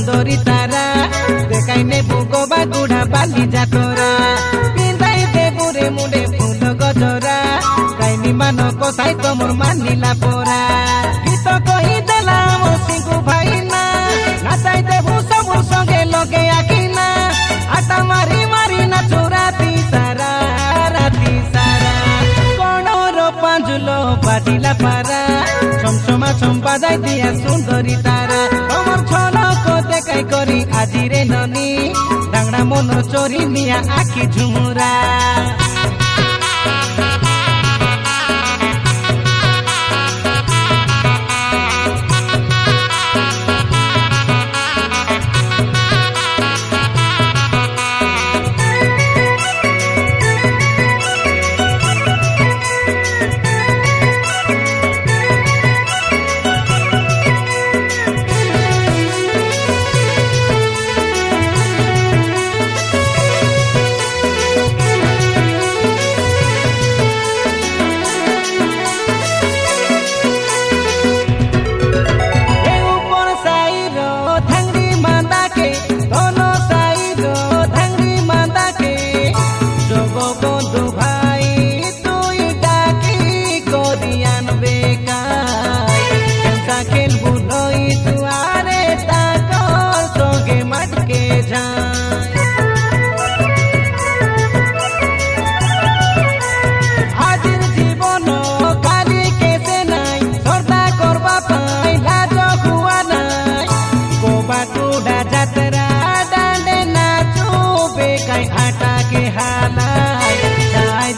সুন্দরী তারা দেখাই নেবু গোবা গুড়া বালি যাতরা পিন্ধাই দেবুরে মুড়ে ফুল গজরা কাইনি মান কসাই তোমর মানিলা পরা গীত কহি দেলাম সিংকু ভাই না নাচাই দেবু সবুর সঙ্গে লগে আকিনা আটা মারি মারি নাচু রাতি সারা কণর পাঁজুলো বাজিলা পারা ছমছমা ছম্পা যাই দিয়া সুন্দরী তারা তোমার ছলক দেখাই করি আজিরে ননি ডাংড়া মনর চোরি নিয়া আখি ঝুমুরা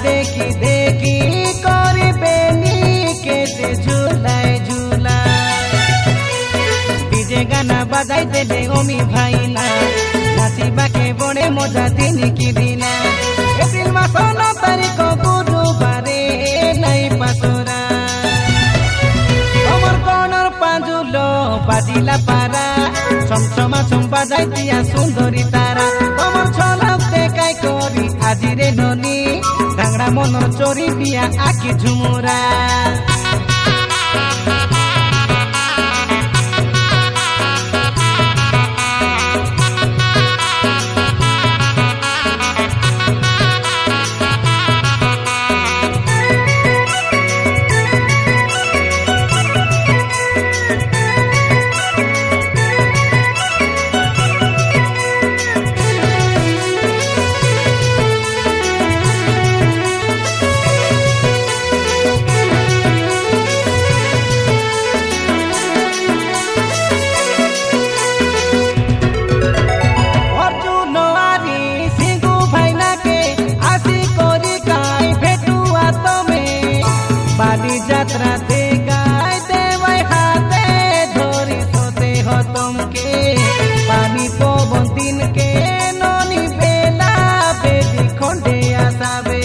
देखी देखी करी बेनी केते झूलाय झूलाय डीजे गाना बजाई दे ओमी भाईना नाचिबा के बड़े मजा दिन की दिना एप्रिल मास 9 तारीख गुरुबारे नहीं पासोरा अमर कणर पांजुलो बाजिला पारा छमछमा छम्पा जाई दिया सुंदरी तारा अमर छलक देखाई करी আজিরে ননি ডাংড়া মনর চোরি দিয়া আখি ঝুমুরা যাত্রা দেখাই দেবাই হাতে ধরি তোতে হতমকে পানি পবন দিনকে ননি বেলা বেদি খন্ডে আসাবে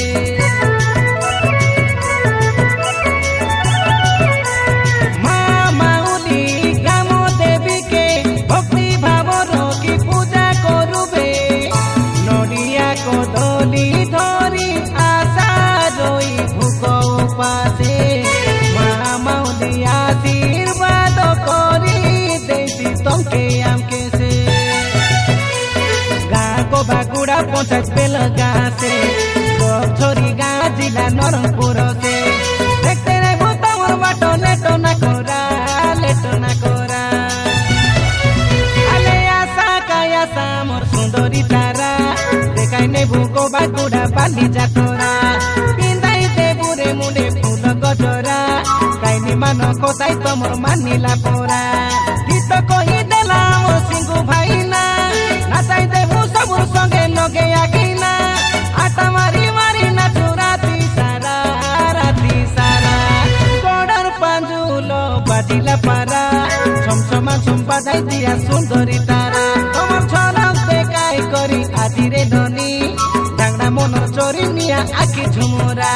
মা মাউলি গ্রাম দেবীকে ভক্তি ভাবর কি পূজা করবে নড়িয়া কদলি ধরি আশা রই ভুক উপাসে आशीर्वाद करी देसी तंके आमके से गाँ को बागुड़ा पंचायत बेलगा से छोरी गाँ जिला नरमपुर से देखते रहो तमर बाटो लेटो ना कोरा आले आशा काया सामर सुंदरी तारा देखाई नेबू को बागुड़ा बाली जातरा पिंदाई देबुरे मुंडे फूल गजरा কাইনি মান কসাই তোমর মানিলা পরা গীত কহি দেলাম সিংকু ভাই না নাচাই দেবু সবুর সঙ্গে লগে আকিনা আটা মারি মারি নাচু রাতি সারা কণর পাঁজুলো বাজিলা পারা ছমছমা ছম্পা যাই দিয়া সুন্দরী তারা তোমার ছলক দেখাই করি আজিরে ননি ডাংড়া মনর চোরি নিয়া আখি ঝুমুরা।